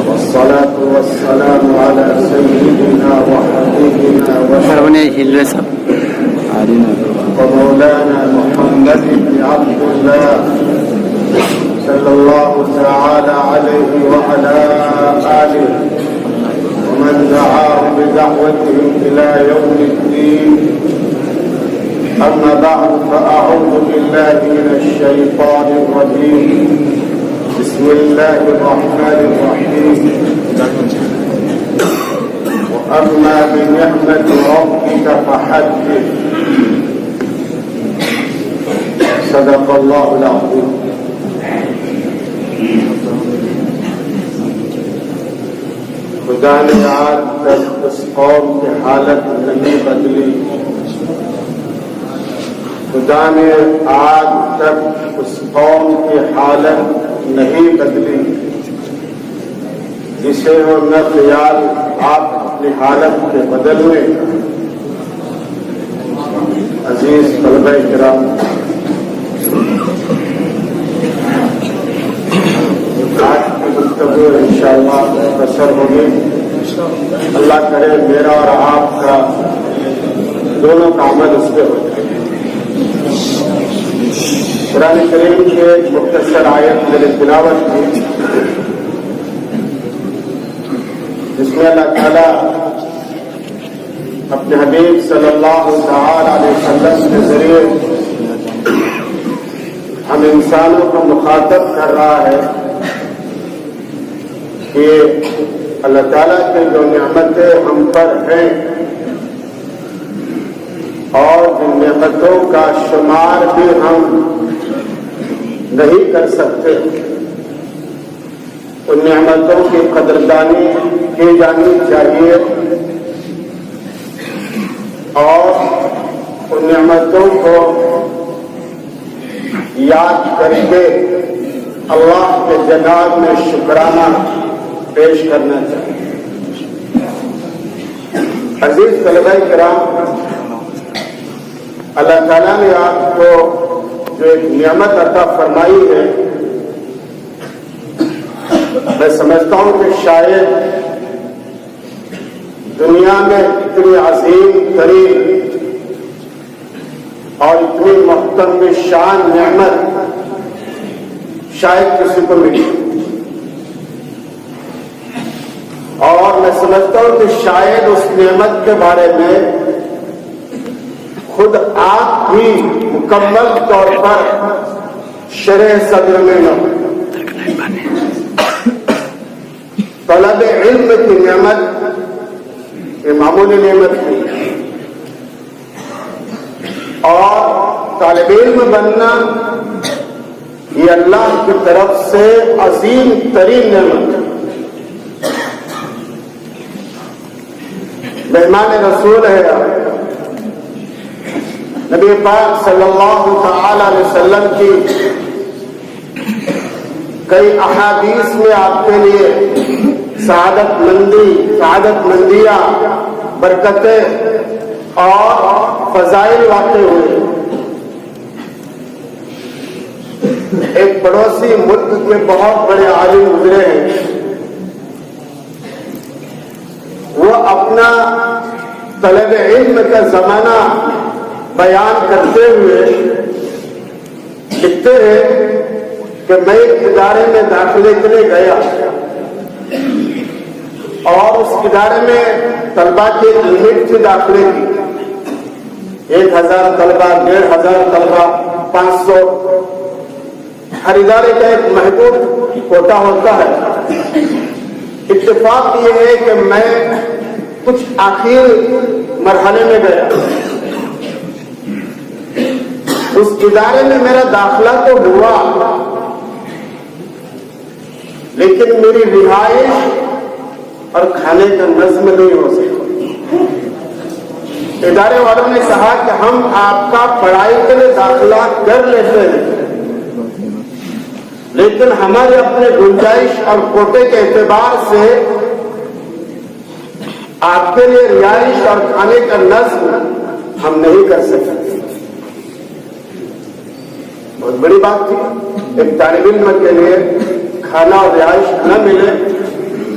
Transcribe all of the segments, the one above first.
والصلاة والسلام على سيدنا وحبيبنا ومولانا محمد بن عبد الله صلى الله تعالى عليه وعلى آله ومن دعا بدعوته إلى يوم الدين. أما بعد فأعوذ بالله من الشيطان الرجيم. بسم الله الرحمن الرحيم. وأما بنعمة ربك فحدث. صدق الله العظيم. خدا نے آج تک اس قوم کی حالت نہیں بدلی. خدا نے آج تک اس قوم کی حالت نہیں بدلی جسے وہ نہ خیال آپ اپنی حالت کے بدلنے کا. عزیز طلبہ کرام، آج کی گفتگو انشاءاللہ مختصر ہوگی. اللہ کرے میرا اور آپ کا دونوں کا عمل اس پہ ہو جائے. قرآن کریم کی ایک مختصر آیت میں نے تلاوت کی جس میں اللہ تعالیٰ اپنے حبیب صلی اللہ تعالی علیہ وسلم کے ذریعے ہم انسانوں کو مخاطب کر رہا ہے کہ اللہ تعالیٰ کی جو نعمتیں ہم پر ہیں اور جن نعمتوں کا شمار بھی ہم نہیں کر سکتے، ان نعمتوں کی قدردانی کی جانی چاہیے اور ان نعمتوں کو یاد کر کے اللہ کے جناب میں شکرانہ پیش کرنا چاہیے. عزیز طلبہ کرام، اللہ تعالیٰ نے آپ کو جو ایک نعمت عطا فرمائی ہے، میں سمجھتا ہوں کہ شاید دنیا میں اتنی عظیم ترین اور اتنی محترم شان نعمت شاید کسی کو ملی. اور میں سمجھتا ہوں کہ شاید اس نعمت کے بارے میں خود آپ بھی مکمل طور پر شرح صدر میں نہ ہو. طلب علم کی نعمت یہ معمولی نعمت نہیں، اور طالب علم بننا یہ اللہ کی طرف سے عظیم ترین نعمت ہے. مہمان رسول ہے نبی پاک صلی اللہ تعالی علیہ وسلم کی کئی احادیث میں آپ کے لیے سعادت مندیاں، برکتیں اور فضائل واقع ہوئے. ایک پڑوسی ملک کے بہت بڑے عالم گزرے ہیں. وہ اپنا طلب علم کا زمانہ بیان کرتے ہوئے لکھتے ہیں کہ میں ایک ادارے میں داخلے کے لیے گیا اور اس ادارے میں طلبہ کی ایک لمٹ تھی داخلے کی. 1000 طلبہ، 1500 طلبہ، 500. ہر ادارے کا ایک محدود کوٹا ہوتا ہے. اتفاق یہ ہے کہ میں کچھ آخر مرحلے میں گیا. اس ادارے میں میرا داخلہ تو ہوا لیکن میری رہائش اور کھانے کا نظم نہیں ہو سکا. ادارے والوں نے کہا کہ ہم آپ کا پڑھائی کے لیے داخلہ کر لیتے ہیں لیکن ہمارے اپنے گنجائش اور کوٹے کے اعتبار سے آپ کے لیے رہائش اور کھانے کا نظم ہم نہیں کر سکتے. بہت بڑی بات تھی ایک طالب علم کے لیے کھانا اور رہائش نہ ملے،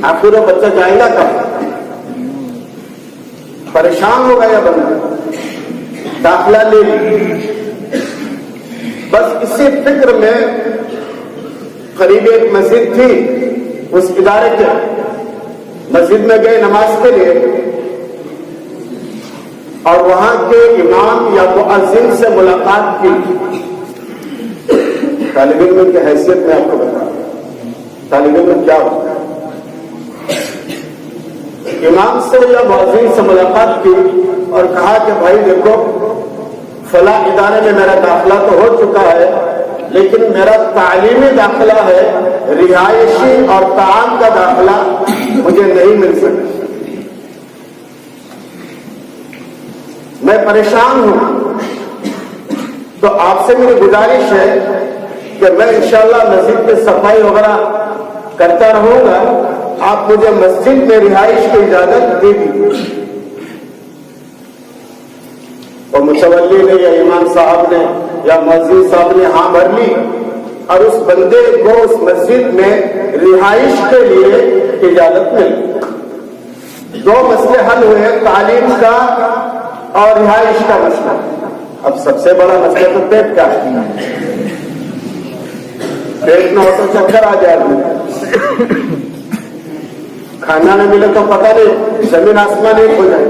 آخر وہ بچہ جائے گا کہاں؟ پریشان ہو گیا بندہ، داخلہ لے لی۔ بس اسی فکر میں قریب ایک مسجد تھی اس ادارے کے، مسجد میں گئے نماز کے لیے، اور وہاں کے امام یا مؤذن سے ملاقات کی۔ طالب علم کی حیثیت میں آپ کو بتا رہا ہوں طالب علم کیا ہوتا ہے۔ امام سے یا مؤذن سے ملاقات کی اور کہا کہ بھائی دیکھو، فلاں ادارے میں میرا داخلہ تو ہو چکا ہے، لیکن میرا تعلیمی داخلہ ہے، رہائشی اور تعام کا داخلہ مجھے نہیں مل سکتا، میں پریشان ہوں۔ تو آپ سے میری گزارش ہے کہ میں انشاءاللہ مسجد میں صفائی وغیرہ کرتا رہوں گا، آپ مجھے مسجد میں رہائش کی اجازت دے دیجیے۔ اور متولی نے یا امام صاحب نے یا مؤذن صاحب نے ہاں بھر لی، اور اس بندے کو اس مسجد میں رہائش کے لیے اجازت ملی۔ دو مسئلے حل ہوئے، تعلیم کا اور رہائش کا مسئلہ۔ اب سب سے بڑا مسئلہ تو پیٹ کا ہے، پیٹ نہ ہو تو چکر آ جائے، کھانا نہ ملے تو پتہ نہیں زمین آسمان ایک ہو جائے۔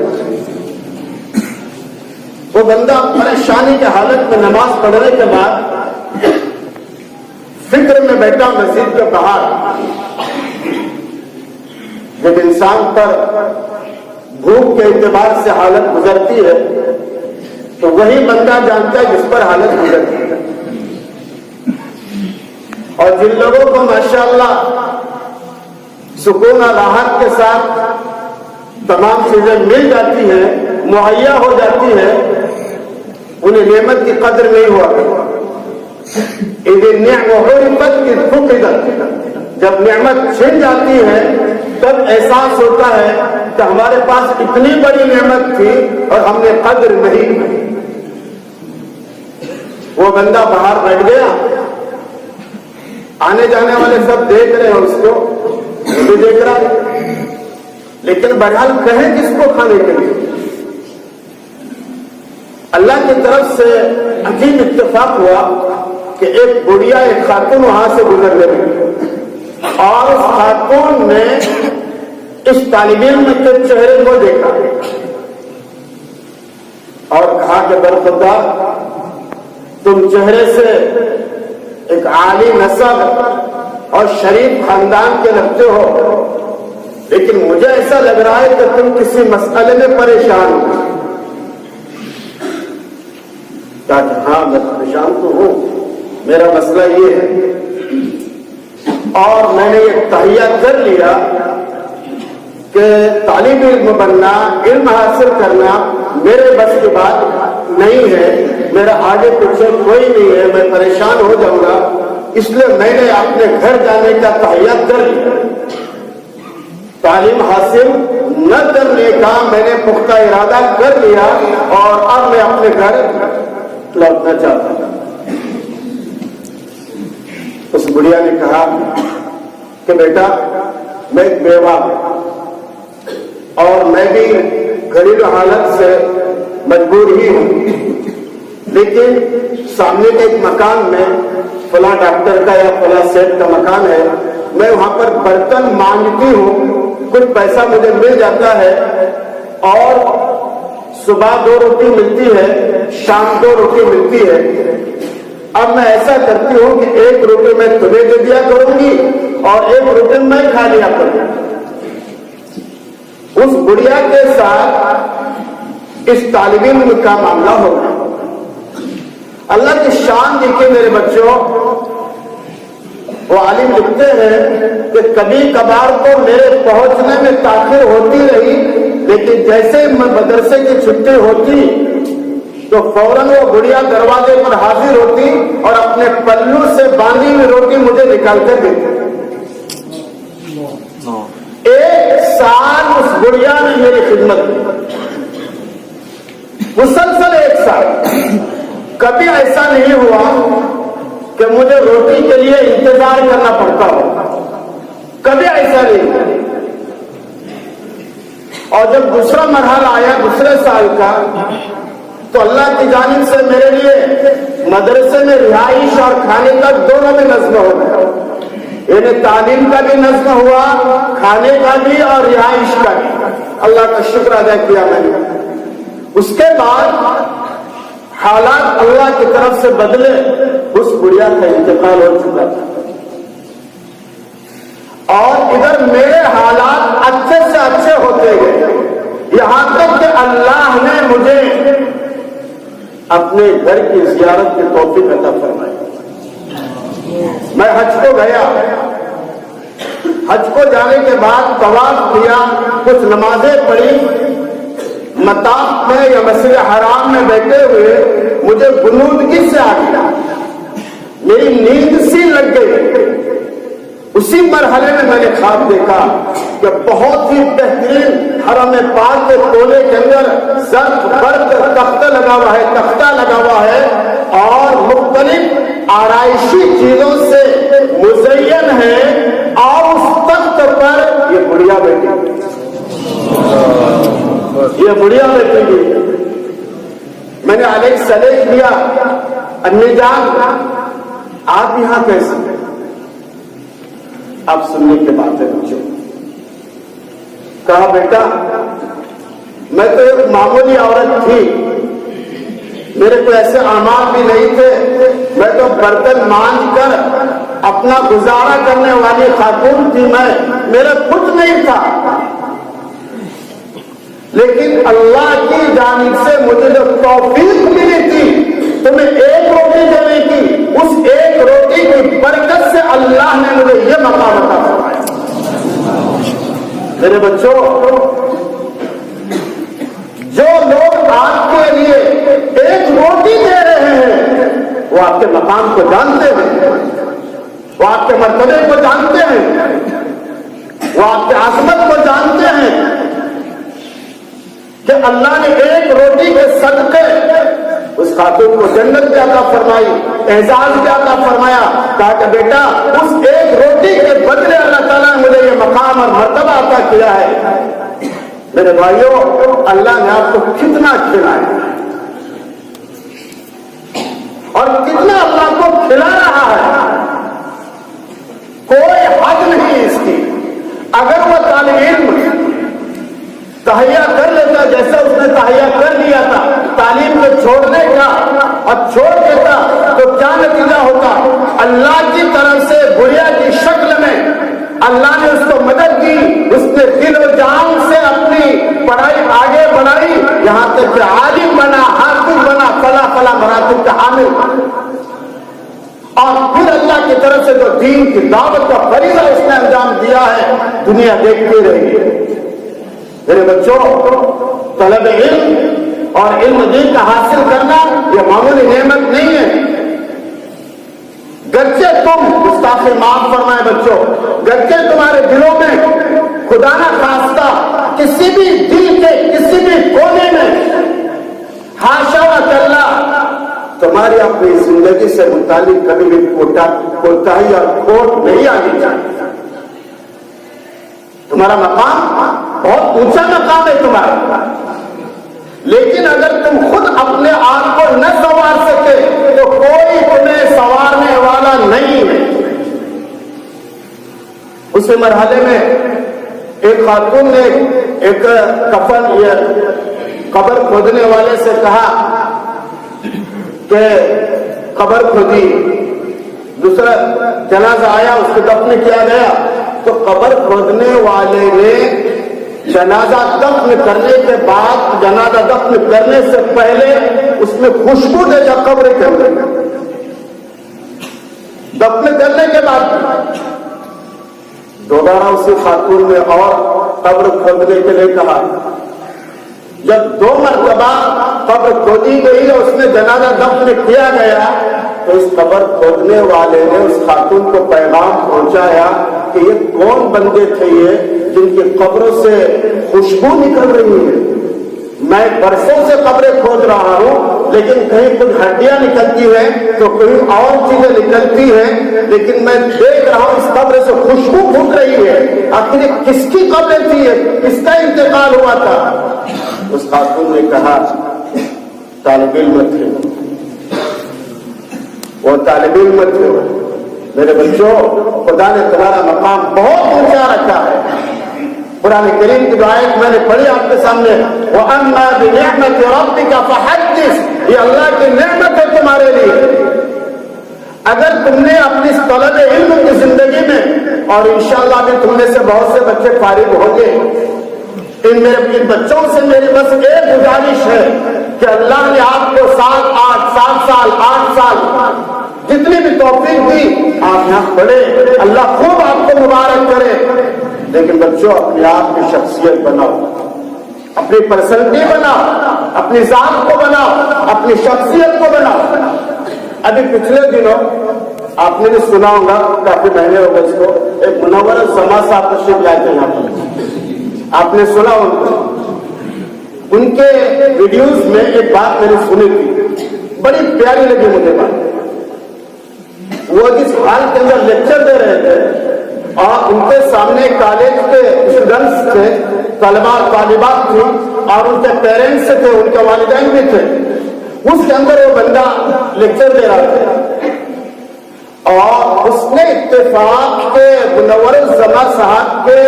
وہ بندہ پریشانی کے حالت میں نماز پڑھنے کے بعد فکر میں بیٹھا مسجد کے باہر۔ جب انسان پر بھوک کے اعتبار سے حالت گزرتی ہے تو وہی بندہ جانتا ہے جس پر حالت گزرتی ہے، اور جن لوگوں کو ماشاءاللہ سکون اور راحت کے ساتھ تمام چیزیں مل جاتی ہیں، مہیا ہو جاتی ہیں، انہیں نعمت کی قدر نہیں ہوا۔ جب نعمت چھن جاتی ہے تب احساس ہوتا ہے کہ ہمارے پاس اتنی بڑی نعمت تھی اور ہم نے قدر نہیں کی۔ وہ بندہ باہر بیٹھ گیا، آنے جانے والے سب دیکھ رہے ہیں اس کو، وہ بھی دیکھ رہا ہے، لیکن بہرحال کہیں کس کو کھانے کے لیے؟ اللہ کی طرف سے عجیب اتفاق ہوا کہ ایک بڑھیا ایک خاتون وہاں سے گزر گئی، اور اس خاتون نے اس طالب علم کے چہرے کو دیکھا اور کہا کہ برخدا تم چہرے سے ایک عالی نسب اور شریف خاندان کے لگتے ہو، لیکن مجھے ایسا لگ رہا ہے کہ تم کسی مسئلے میں پریشان ہو۔ ہاں میں پریشان تو ہوں، میرا مسئلہ یہ ہے، اور میں نے یہ تہیہ کر لیا کہ طالب علم بننا، علم حاصل کرنا میرے بس کی بات نہیں ہے، میرا آگے پیچھے کوئی نہیں ہے، میں پریشان ہو جاؤں گا، اس لیے میں نے اپنے گھر جانے کا تہیہ کر لیا۔ تعلیم حاصل نہ کرنے کا میں نے پختہ ارادہ کر لیا، اور اب میں اپنے گھر لوٹنا چاہتا ہوں۔ اس بڑھیا نے کہا کہ بیٹا میں ایک بیوہ اور میں بھی گھریلو حالت سے مجبور ہی ہوں، لیکن سامنے کے ایک مکان میں فلاں ڈاکٹر کا یا فلاں سیٹ کا مکان ہے، میں وہاں پر برتن مانجتی ہوں، کچھ پیسہ مجھے مل جاتا ہے، اور صبح 2 روٹی ملتی ہے، شام 2 روٹی ملتی ہے۔ اب میں ایسا کرتی ہوں کہ 1 روٹی میں تمہیں دے دیا کروں گی اور 1 روٹی میں کھا لیا کروں گی۔ اس بڑھیا کے ساتھ اس طالب علم کا معاملہ ہوگا۔ اللہ کی شان دیکھیے میرے بچوں، وہ عالم لکھتے ہیں کہ کبھی کبھار تو میرے پہنچنے میں تاخیر ہوتی رہی، لیکن جیسے میں مدرسے کی چھٹی ہوتی تو فوراً وہ بڑھیا دروازے پر حاضر ہوتی اور اپنے پلو سے باندھی ہوئی روٹی مجھے نکال کر دیتی۔ 1 سال اس بڑھیا نے میری خدمت کی، مسلسل 1 سال، کبھی ایسا نہیں ہوا کہ مجھے روٹی کے لیے انتظار کرنا پڑتا ہو۔ کبھی ایسا نہیں. اور جب دوسرا مرحلہ آیا دوسرے سال کا تو اللہ کی جانب سے میرے لیے مدرسے میں رہائش اور کھانے کا دونوں میں نظم ہو گیا. یعنی تعلیم کا بھی نظم ہوا, کھانے کا بھی اور رہائش کا بھی. اللہ کا شکر ادا کیا میں نے. اس کے بعد حالات اللہ کی طرف سے بدلے. اس بڑھیا کا انتقال ہو چکا تھا اور ادھر میرے حالات اچھے سے اچھے ہوتے گئے, یہاں تک کہ اللہ نے مجھے اپنے گھر کی زیارت کی توفیق عطا فرمائی. میں حج کو گیا, حج کو جانے کے بعد طواف کیا, کچھ نمازیں پڑھی. مطاف میں یا مسجد حرام میں بیٹھے ہوئے مجھے غنودگی سے آ گیا, میری نیند سی لگ گئی. اسی مرحلے میں نے خواب دیکھا کہ بہت ہی بہترین حرم پاک کے کونے کے اندر زرد برد تختہ لگا ہوا ہے, تختہ لگا ہوا ہے اور مختلف آرائشی چیزوں سے مزین ہے. اور اس تخت پر یہ بڑھیا بیٹھی, یہ بڑھیا بیٹھی گئی. میں نے علیہ سلیح کیا, امی جان آپ یہاں کیسے؟ آپ سننے کے بات ہے مجھے. کہا بیٹا میں تو ایک معمولی عورت تھی, میرے کو ایسے اعمال بھی نہیں تھے, میں تو برتن مانج کر اپنا گزارا کرنے والی خاتون تھی, میرا کچھ نہیں تھا. لیکن اللہ کی جانب سے مجھے جو توفیق ملی تھی تمہیں ایک روٹی دینے کی, اس ایک روٹی کی برکت سے اللہ نے مجھے یہ مقام عطا فرمایا. میرے بچوں, جو لوگ آپ کے لیے ایک روٹی دے رہے ہیں وہ آپ کے مقام کو جانتے ہیں, وہ آپ کے مرتبے کو جانتے ہیں, وہ آپ کے عظمت کو جانتے ہیں کہ اللہ نے ایک روٹی کے صدقے اس خاتون کو جنت بھی عطا فرمائی, اعزاز بھی عطا فرمایا. کہا کہ بیٹا اس ایک روٹی کے بدلے اللہ تعالیٰ نے مجھے یہ مقام اور مرتبہ عطا کیا ہے. میرے بھائیوں, اللہ نے آپ کو کتنا کھلایا اور کتنا اللہ کو کھلا رہا ہے, کوئی حد نہیں اس کی. اگر وہ طالب علم تہیا کر لیتا جیسا اس نے تہیا کر لیا تھا تعلیم کو چھوڑنے کا اور چھوڑ دیتا تو کیا نتیجہ ہوتا؟ اللہ کی طرف سے بڑھیا کی شکل میں اللہ نے اس کو مدد کی, اس نے دل و جان سے اپنی پڑھائی آگے بڑھائی, یہاں تک کہ عالم بنا, حافظ بنا, فلا مراتب کا حامل. اور پھر اللہ کی طرف سے جو دین کی دعوت کا فریضہ اس نے انجام دیا ہے دنیا دیکھتی رہے گی. میرے بچوں, طلب علم اور علم دین کا حاصل کرنا یہ معمولی نعمت نہیں ہے. گرچہ تم گستاخی معاف فرمائے بچوں, گرچہ تمہارے دلوں میں خدا نہ خواستہ کسی بھی دل کے کسی بھی کونے میں حاشا و کلا تمہاری اپنی زندگی سے متعلق کبھی بھی کوتاہی اور کھوٹ نہیں آنی چاہیے. تمہارا مقام بہت اونچا مقام ہے تمہارا, لیکن اگر تم خود اپنے آپ کو نہ سنوار سکے تو کوئی تمہیں سنوارنے والا نہیں ہے. اس مرحلے میں ایک خاتون نے ایک کفن یا قبر کھودنے والے سے کہا کہ قبر کھودی. دوسرا جنازہ آیا, اس کو دفن کیا گیا تو قبر کھودنے والے نے جنازہ دفن کرنے کے بعد, جنازہ دفن کرنے سے پہلے اس میں خوشبو دے جا قبر کے اندر. دفن کرنے کے بعد دوبارہ اسی خاتون نے اور قبر کھودنے کے لیے کہا. جب 2 مرتبہ قبر کھودی گئی اور اس میں جنازہ دفن کیا گیا تو اس قبر کھودنے والے نے اس خاتون کو پیغام پہنچایا کہ یہ کون بندے تھے یہ جن کی قبروں سے خوشبو نکل رہی ہے. میں برسوں سے قبریں کھود رہا ہوں, لیکن کہیں کچھ ہڈیاں نکلتی ہیں تو کہیں اور چیزیں نکلتی ہیں، لیکن میں دیکھ رہا ہوں اس قبر سے خوشبو پھوٹ رہی ہے، آخر یہ کس کی قبر تھی؟ کس کا انتقال ہوا تھا؟ اس خاتون نے کہا طالب علم تھے، وہ طالب علم تھے۔ میرے بچوں، خدا نے تمہارا مقام بہت اونچا رکھا ہے۔ قرآن کریم کی آیت میں نے پڑھی آپ کے سامنے، وَأَمَّا بِنِعْمَةِ رَبِّكَ فَحَدِّثْ، یہ اللہ کی نعمت ہے تمہارے لیے۔ اگر تم نے اپنی طلب علم کی زندگی میں، اور انشاءاللہ بھی تم میں سے بہت سے بچے فارغ ہوں گے، ان میرے بچوں سے میری بس ایک گزارش ہے کہ اللہ نے آپ کو 7 سال جتنی بھی توفیق دی، آپ یہاں پڑھے، اللہ خوب آپ کو مبارک کرے، لیکن بچوں اپنے آپ کی شخصیت بناؤ، اپنی پرسنالٹی بناؤ، اپنی ذات کو بناؤ، اپنی شخصیت کو بناؤ۔ ابھی پچھلے دنوں آپ نے بھی سنا ہوگا، کافی مہینے ہو گئے اس کو، ایک منور الزما صاحب تشریف لائے تھے یہاں پر، آپ نے سنا ان کے ویڈیوز میں ایک بات میں نے سنی تھی، بڑی پیاری لگی مجھے بات۔ وہ جس حال کے اندر لیکچر دے رہے تھے اور ان کے سامنے کالج کے اسٹوڈنٹس تھے، طلباء طالبات تھیں، اور ان کے پیرنٹس تھے، ان کے والدین بھی تھے، اس کے اندر وہ بندہ لیکچر دے رہا تھا، اور اس نے اتفاق کے منور الزما صاحب کے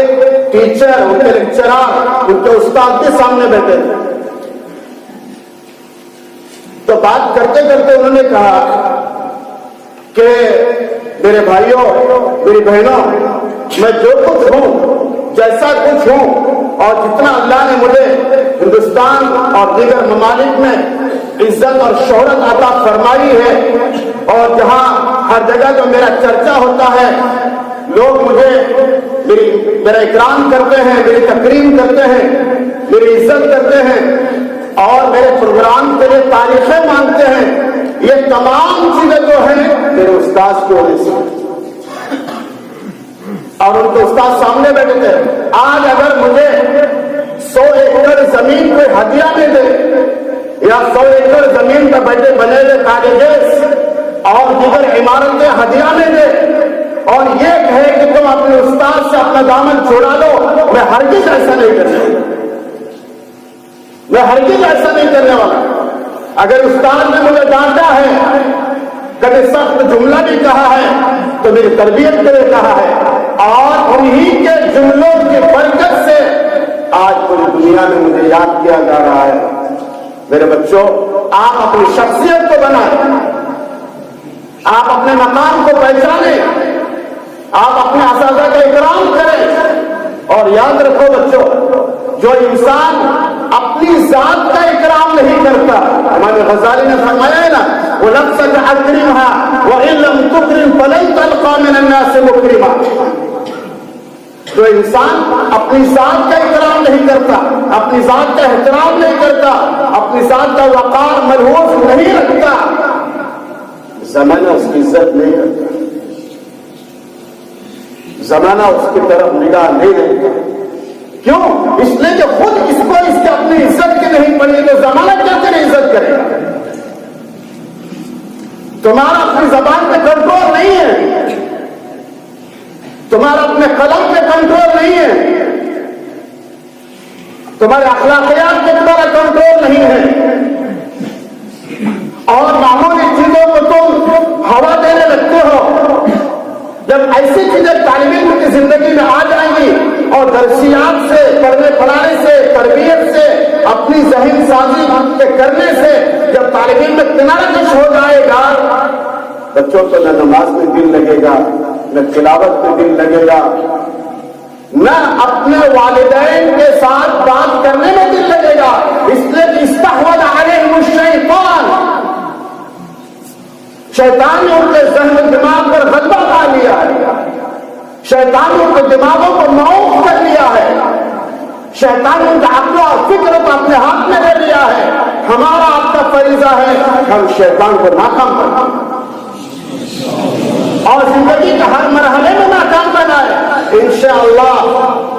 ٹیچر، ان کے لیکچرار، ان کے استاد کے سامنے بیٹھے تھے۔ تو بات کرتے کرتے انہوں نے کہا کہ میرے بھائیوں، میری بہنوں، میں جو کچھ ہوں، جیسا کچھ ہوں، اور جتنا اللہ نے مجھے ہندوستان اور دیگر ممالک میں عزت اور شہرت عطا فرمائی ہے، اور جہاں ہر جگہ جو میرا چرچا ہوتا ہے، لوگ مجھے میرا اکرام کرتے ہیں، میری تکریم کرتے ہیں، میری عزت کرتے ہیں، اور میرے پروگرام کے لیے تاریخیں مانگتے ہیں، یہ تمام چیزیں جو ہیں میرے استاد کی وجہ سے۔ اور ان کے استاد سامنے بیٹھے تھے۔ آج اگر مجھے 100 ایکڑ زمین کوئی ہدیہ میں دے، یا 100 ایکڑ زمین پہ بیٹھے بنے ہوئے کالجز اور دیگر عمارتیں ہدیہ میں دے، اور یہ کہے کہ تم اپنے استاد سے اپنا دامن چھوڑا لو، میں ہرگز ایسا نہیں کرنے والا، میں ہرگز ایسا نہیں کرنے والا۔ اگر استاد نے مجھے ڈانٹا ہے، کبھی سخت جملہ بھی کہا ہے، تو میری تربیت کے لیے کہا ہے، اور انہی کے جملوں کی برکت سے آج پوری دنیا میں مجھے یاد کیا جا رہا ہے۔ میرے بچوں، آپ اپنی شخصیت کو بنائیں، آپ اپنے مقام کو پہچانیں، آپ اپنے اساتذہ کا اکرام کریں، اور یاد رکھو بچوں، جو انسان اپنی ذات کا اکرام نہیں کرتا، ہمارے غزالی نے فرمایا ہے نا، وَنَفْسَكَ أَكْرِمْهَا وَإِن لَّمْ تُكْرِمْ فَلَن تَلْقَىٰ مِنَ النَّاسِ مُكْرِمًا۔ جو انسان اپنی ذات کا اکرام نہیں کرتا، اپنی ذات کا احترام نہیں کرتا، اپنی ذات کا وقار ملحوظ نہیں رکھتا، زمانہ اس کی عزت نہیں کرتا، زمانہ اس کی طرف نگاہ نہیں رکھتا۔ کیوں؟ اس لیے کہ خود اس کو اس کی اپنی عزت کی نہیں پڑی، تو زمانہ کیا تیری عزت کرے گا؟ تمہارا اپنی زبان پہ کنٹرول نہیں ہے، تمہارا اپنے قلم پہ کنٹرول نہیں ہے، تمہارے اخلاقیات پہ تمہارا کنٹرول نہیں ہے، اور معمولی چیزوں کو تم ہوا دینے لگتے ہو۔ جب ایسی چیزیں طالب علم کی زندگی میں آ جائیں گی، اور درسیات سے، پڑھنے پڑھانے سے، تربیت سے، اپنی ذہن سازی کے کرنے سے جب طالب علم میں کنارہ کش ہو جائے گا، بچوں کو نہ نماز میں دل لگے گا، نہ تلاوت میں دل لگے گا، نہ اپنے والدین کے ساتھ بات کرنے میں دل لگے گا، اس لیے کہ استحوذ علیہم الشیطان، شیطان نے ان کے ذہن و دماغ پر غلبہ پا لیا ہے، شیطان نے ان کے دماغوں کو معوف کر لیا ہے، شیطان نے ان کا عقل اور فکر کو اپنے ہاتھ میں لے لیا ہے۔ ہمارا آپ کا فریضہ ہے ہم شیطان کو ناکام کریں اور زندگی کے ہر مرحلے میں ناکام بنائے انشاءاللہ۔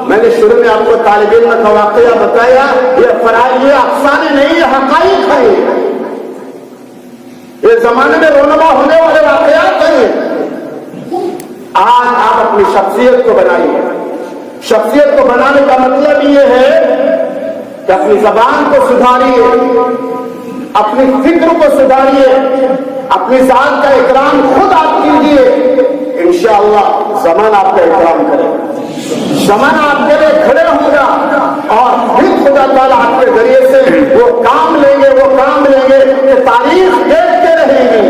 میں نے شروع میں آپ کو طالب علم کا واقعہ بتایا، یہ فرائض، یہ افسانے نہیں، یہ حقائق ہے، یہ زمانے میں رونما ہونے والے واقعات ہیں. آج آپ اپنی شخصیت کو بنائیے. شخصیت کو بنانے کا مطلب یہ ہے کہ اپنی زبان کو سدھاریے, اپنی فکر کو سدھاریے, اپنی ذات کا اکرام خود آپ کیجیے. انشاءاللہ زمانہ آپ کا اکرام کرے گا, زمانہ آپ کے لیے کھڑے ہوگا, اور پھر خدا تعالیٰ آپ کے ذریعے سے وہ کام لیں گے کہ تاریخ دیکھتے رہیں گے.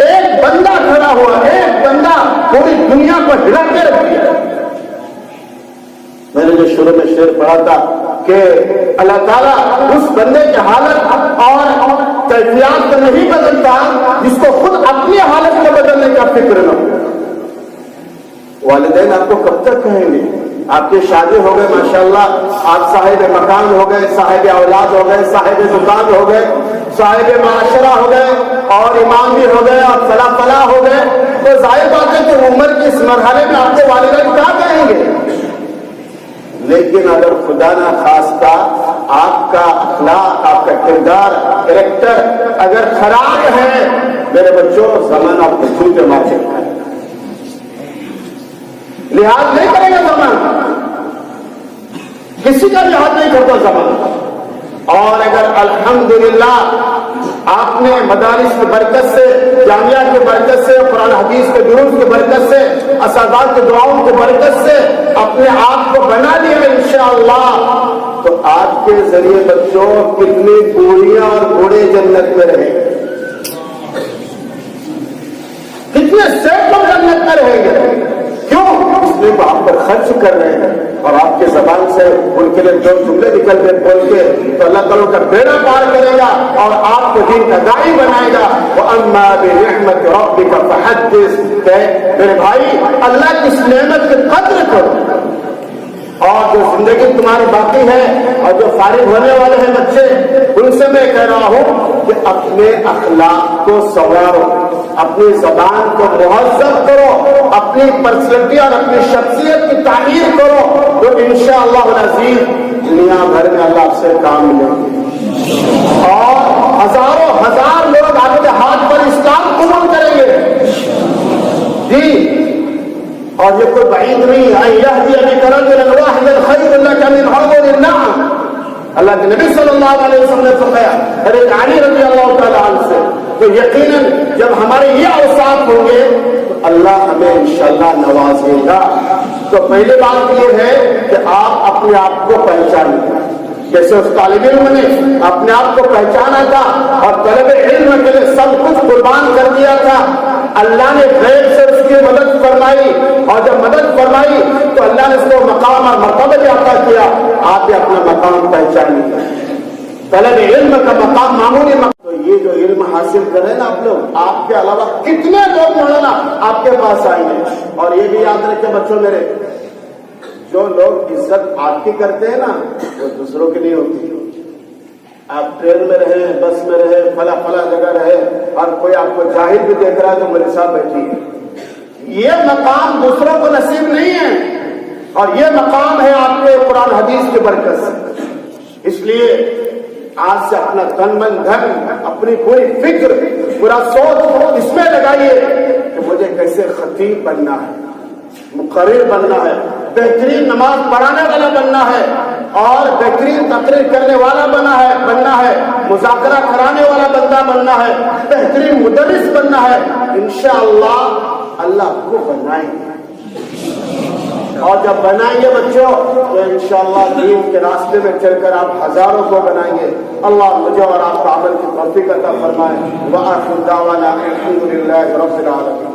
ایک بندہ کھڑا ہوا, ایک بندہ پوری دنیا کو ہلا کے رکھ دیا. میں نے جو شروع میں شعر پڑھا تھا کہ اللہ تعالیٰ اس بندے کی حالت اور کیفیات کو نہیں بدلتا جس کو خود اپنی حالت کو بدلنے کا فکر نہ ہو. والدین آپ کو کب تک کہیں گے؟ آپ کی شادی ہو گئے ماشاءاللہ, آپ صاحب مکان ہو گئے, صاحب اولاد ہو گئے, صاحب دکان ہو گئے, صاحب معاشرہ ہو گئے, اور امام بھی ہو گئے, اور فلاح ہو گئے, تو ظاہر بات ہے کہ عمر کے اس مرحلے میں آپ کو والدین کیا کہیں گے؟ لیکن اگر خدا نہ خواستہ آپ کا اخلاق, آپ کا کردار, کریکٹر اگر خراب ہے میرے بچوں, زمانہ آپ کو جھوٹے مار کے کھائے گا, لحاظ نہیں کرے گا زمانہ, کسی کا لحاظ نہیں کرتا زمانہ. اور اگر الحمدللہ آپ نے مدارس کی برکت سے, جامعہ کی برکت سے, قرآن حدیث کے دروس کی برکت سے, اساتذہ کی دعاؤں کی برکت سے اپنے آپ کو بنا لیا انشاءاللہ, تو آپ کے ذریعے بچوں کتنی بوڑھیاں اور بوڑھے جنت میں رہیں گے, کتنے سینکڑوں جنت میں رہیں گے. کیوں؟ اس لیے وہ آپ پر خرچ کر رہے ہیں, اور آپ کے زبان سے ان کے لیے جو جملے نکل گئے بول کے تو اللہ تعالیٰ کا بیڑا پار کرے گا اور آپ کو دین کا داعی بنائے گا. وَأَمَّا بِنِعْمَةِ رَبِّكَ فَحَدِّثْ, کہ میرے بھائی اللہ کی اس نعمت کی قدر کرو, اور جو زندگی تمہاری باقی ہے اور جو فارغ ہونے والے ہیں بچے, ان سے میں کہہ رہا ہوں کہ اپنے اخلاق کو سنوارو, اپنی زبان کو مہذب کرو, اپنی پرسنالٹی اور اپنی شخصیت کی تعمیر کرو, تو انشاءاللہ العزیز دنیا بھر میں اللہ آپ سے کام ملے گی, اور ہزاروں ہزار لوگ آپ کے ہاتھ پر اسلام قبول کریں گے. جی, اور یہ کوئی بعید نہیں ہے. اللہ کے نبی صلی اللہ علیہ وسلم نے فرمایا حضرت علی رضی اللہ تعالیٰ عنہ سے کہ یقیناً جب ہمارے یہ اوصاف ہوں گے تو اللہ ہمیں انشاءاللہ نوازے گا. تو پہلی بات یہ ہے کہ آپ اپنے آپ کو پہچانیں, جیسے اس طالب علم نے اپنے آپ کو پہچانا تھا اور طلب علم کے لیے سب کچھ قربان کر دیا تھا. اللہ نے غیب سے اس کی مدد فرمائی, اور جب مدد فرمائی تو اللہ نے اس کو مقام اور مرتبہ بھی عطا کیا. آپ بھی اپنا مقام پہچانیے. طلب علم کا مقام معمولی مقام. تو یہ جو علم حاصل کر رہے ہیں نا آپ لوگ, آپ کے علاوہ کتنے لوگ مولانا آپ کے پاس آئیں گے. اور یہ بھی یاد رکھیں بچوں میرے, جو لوگ عزت آپ کی کرتے ہیں نا وہ دوسروں کی نہیں ہوتی. آپ ٹرین میں رہے, بس میں رہے, فلاں جگہ رہے, اور کوئی آپ کو جاہل بھی دیکھ رہا ہے تو میرے ساتھ بیٹھی ہے. یہ مقام دوسروں کو نصیب نہیں ہے, اور یہ مقام ہے آپ کے قرآن حدیث کی برکت سے. اس لیے آج سے اپنا تن من دھن, اپنی پوری فکر, پورا سوچ اس میں لگائیے کہ مجھے کیسے خطیب بننا ہے, مقرر بننا ہے, بہترین نماز پڑھانے والا بننا ہے, اور بہترین تقریر کرنے والا بننا ہے, مذاکرہ کرانے والا بندہ بننا ہے, بہترین مدرس بننا ہے. انشاءاللہ اللہ کو بنائیں گے, اور جب بنائیں گے بچوں تو انشاءاللہ دین کے راستے میں چل کر آپ ہزاروں کو بنائیں گے. اللہ مجھے اور آپ کو عمل کی توفیق عطا فرمائے. وآخر دعوانا الحمدللہ رب العالمین.